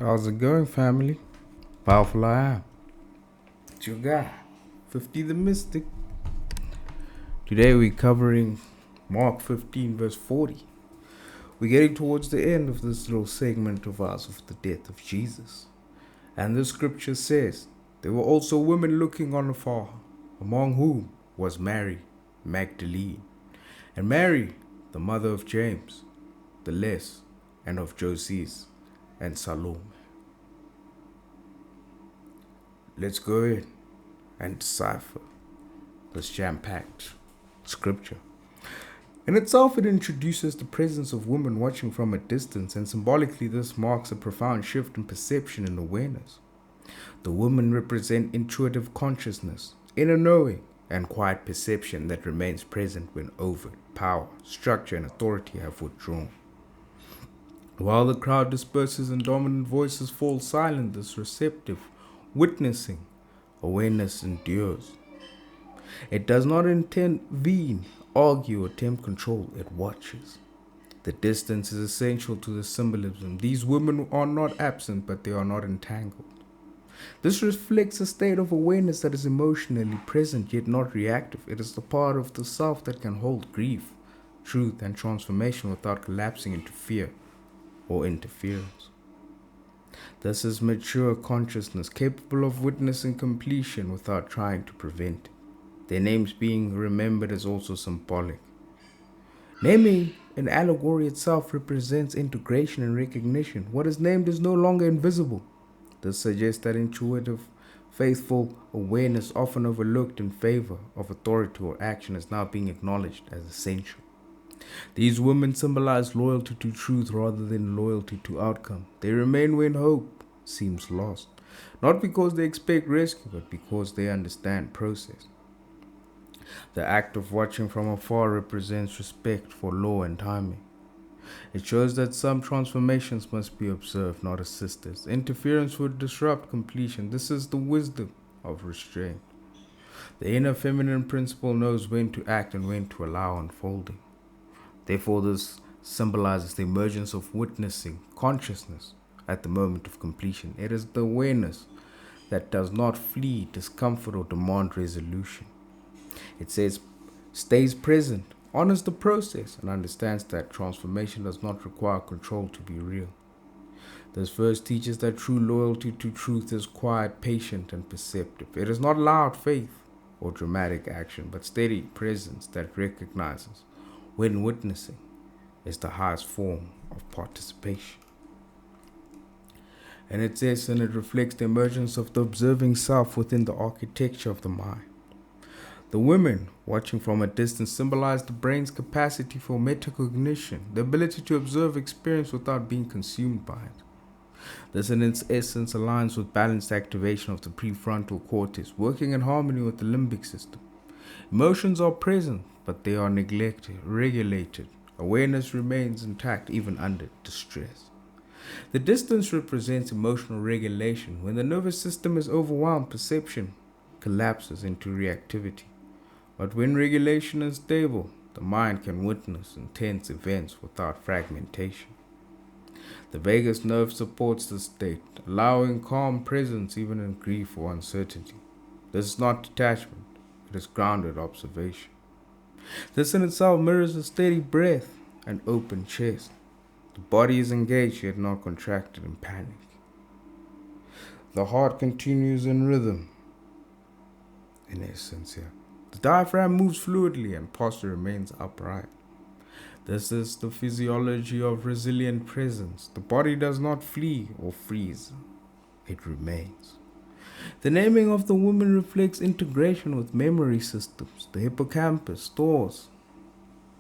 How's it going, family? Powerful I am. It's your guy, 50 the Mystic. Today we're covering Mark 15, verse 40. We're getting towards the end of this little segment of ours of the death of Jesus. And the scripture says, there were also women looking on afar, among whom was Mary Magdalene, and Mary, the mother of James, the less, and of Joses, and Salome. Let's go in and decipher this jam-packed scripture. In itself, it introduces the presence of women watching from a distance, and symbolically this marks a profound shift in perception and awareness. The women represent intuitive consciousness, inner knowing, and quiet perception that remains present when overt power, structure, and authority have withdrawn. While the crowd disperses and dominant voices fall silent, this receptive, witnessing, awareness endures. It does not intervene, argue, or attempt control, it watches. The distance is essential to the symbolism. These women are not absent, but they are not entangled. This reflects a state of awareness that is emotionally present yet not reactive. It is the part of the self that can hold grief, truth, and transformation without collapsing into fear or interference. This is mature consciousness, capable of witnessing completion without trying to prevent it. Their names being remembered is also symbolic. Naming an allegory itself represents integration and recognition. What is named is no longer invisible. This suggests that intuitive, faithful awareness, often overlooked in favor of authority or action, is now being acknowledged as essential. These women symbolize loyalty to truth rather than loyalty to outcome. They remain when hope seems lost, not because they expect rescue, but because they understand process. The act of watching from afar represents respect for law and timing. It shows that some transformations must be observed, not assisted. Interference would disrupt completion. This is the wisdom of restraint. The inner feminine principle knows when to act and when to allow unfolding. Therefore, this symbolizes the emergence of witnessing consciousness at the moment of completion. It is the awareness that does not flee discomfort or demand resolution. It stays present, honors the process, and understands that transformation does not require control to be real. This verse teaches that true loyalty to truth is quiet, patient, and perceptive. It is not loud faith or dramatic action, but steady presence that recognizes when witnessing is the highest form of participation. And it reflects the emergence of the observing self within the architecture of the mind. The women, watching from a distance, symbolize the brain's capacity for metacognition, the ability to observe experience without being consumed by it. This in its essence aligns with balanced activation of the prefrontal cortex, working in harmony with the limbic system. Emotions are present, but they are regulated. Awareness remains intact even under distress. The distance represents emotional regulation. When the nervous system is overwhelmed, perception collapses into reactivity. But when regulation is stable, the mind can witness intense events without fragmentation. The vagus nerve supports this state, allowing calm presence even in grief or uncertainty. This is not detachment, it is grounded observation. This in itself mirrors a steady breath and open chest. The body is engaged yet not contracted in panic. The heart continues in rhythm, in essence here. The diaphragm moves fluidly and posture remains upright. This is the physiology of resilient presence. The body does not flee or freeze, it remains. The naming of the woman reflects integration with memory systems. The hippocampus stores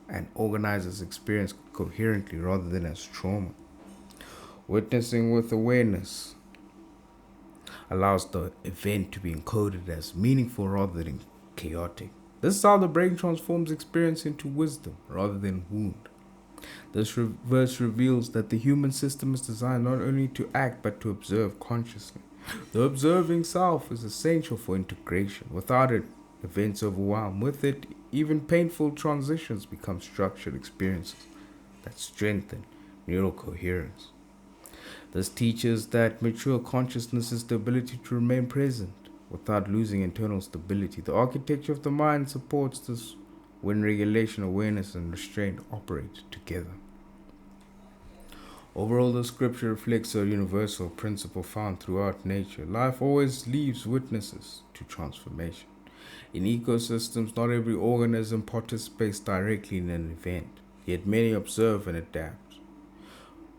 and organizes experience coherently rather than as trauma. Witnessing with awareness allows the event to be encoded as meaningful rather than chaotic. This is how the brain transforms experience into wisdom rather than wound. This verse reveals that the human system is designed not only to act but to observe consciously. The observing self is essential for integration. Without it, events overwhelm. With it, even painful transitions become structured experiences that strengthen neural coherence. This teaches that mature consciousness is the ability to remain present without losing internal stability. The architecture of the mind supports this when regulation, awareness, and restraint operate together. Overall, the scripture reflects a universal principle found throughout nature. Life always leaves witnesses to transformation. In ecosystems, not every organism participates directly in an event, yet many observe and adapt.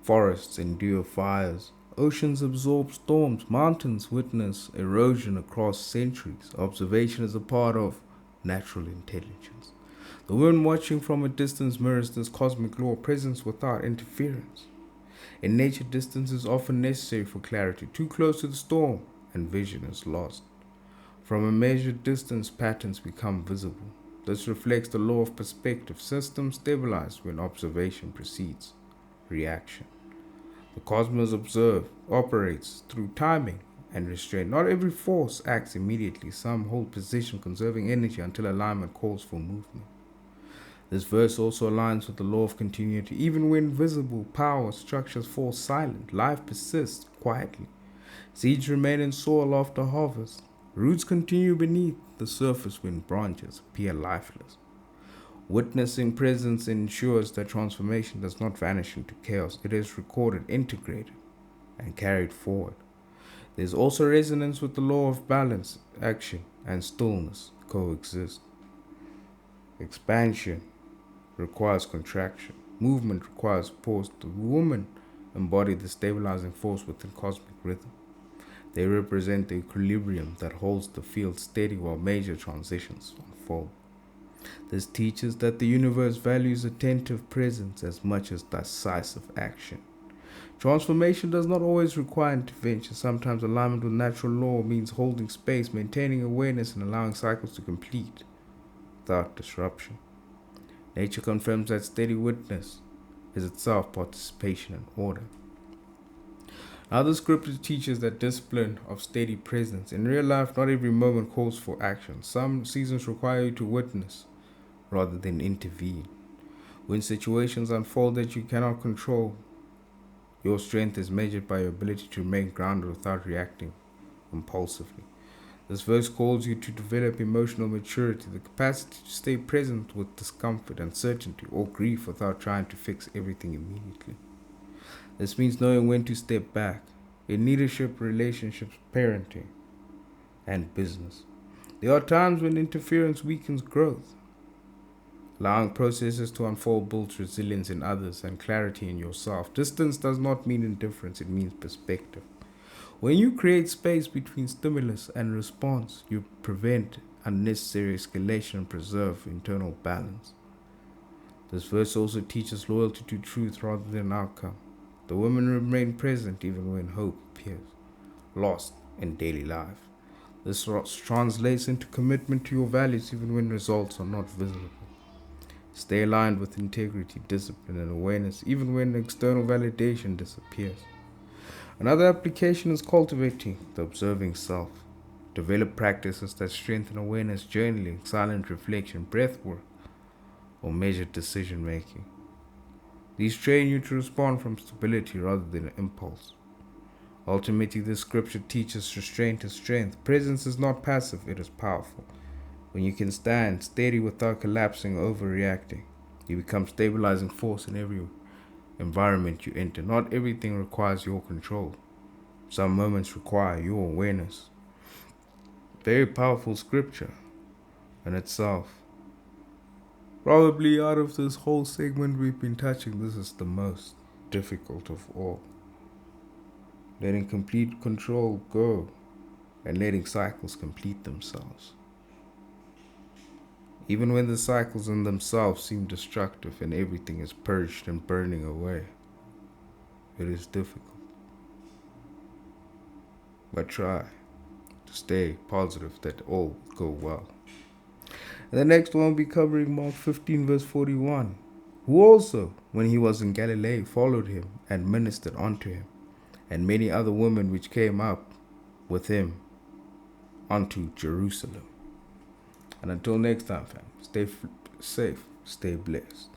Forests endure fires, oceans absorb storms, mountains witness erosion across centuries. Observation is a part of natural intelligence. The woman watching from a distance mirrors this cosmic law, presence without interference. In nature, distance is often necessary for clarity. Too close to the storm, and vision is lost. From a measured distance, patterns become visible. This reflects the law of perspective. Systems stabilize when observation precedes reaction. The cosmos operates through timing and restraint. Not every force acts immediately. Some hold position, conserving energy until alignment calls for movement. This verse also aligns with the law of continuity. Even when visible power structures fall silent, life persists quietly. Seeds remain in soil after harvest. Roots continue beneath the surface when branches appear lifeless. Witnessing presence ensures that transformation does not vanish into chaos. It is recorded, integrated, and carried forward. There is also resonance with the law of balance. Action and stillness coexist. Expansion requires contraction. Movement requires pause. The woman embody the stabilizing force within cosmic rhythm. They represent the equilibrium that holds the field steady while major transitions unfold. This teaches that the universe values attentive presence as much as decisive action. Transformation does not always require intervention. Sometimes alignment with natural law means holding space, maintaining awareness, and allowing cycles to complete without disruption. Nature confirms that steady witness is itself participation and order. Now the scripture teaches that discipline of steady presence. In real life, not every moment calls for action. Some seasons require you to witness rather than intervene. When situations unfold that you cannot control, your strength is measured by your ability to remain grounded without reacting impulsively. This verse calls you to develop emotional maturity, the capacity to stay present with discomfort, uncertainty, or grief without trying to fix everything immediately. This means knowing when to step back in leadership, relationships, parenting, and business. There are times when interference weakens growth. Allowing processes to unfold builds resilience in others and clarity in yourself. Distance does not mean indifference, it means perspective. When you create space between stimulus and response, you prevent unnecessary escalation and preserve internal balance. This verse also teaches loyalty to truth rather than outcome. The women remain present even when hope appears lost in daily life. This translates into commitment to your values even when results are not visible. Stay aligned with integrity, discipline, and awareness even when external validation disappears. Another application is cultivating the observing self. Develop practices that strengthen awareness, journaling, silent reflection, breath work, or measured decision making. These train you to respond from stability rather than impulse. Ultimately, this scripture teaches restraint is strength. Presence is not passive, it is powerful. When you can stand steady without collapsing or overreacting, you become stabilizing force in every environment you enter. Not everything requires your control. Some moments require your awareness. Very powerful scripture in itself. Probably out of this whole segment we've been touching, this is the most difficult of all. Letting complete control go and letting cycles complete themselves. Even when the cycles in themselves seem destructive and everything is purged and burning away, it is difficult. But try to stay positive that all will go well. And the next one will be covering Mark 15 verse 41. Who also, when he was in Galilee, followed him and ministered unto him, and many other women which came up with him unto Jerusalem. And until next time, fam, stay safe, stay blessed.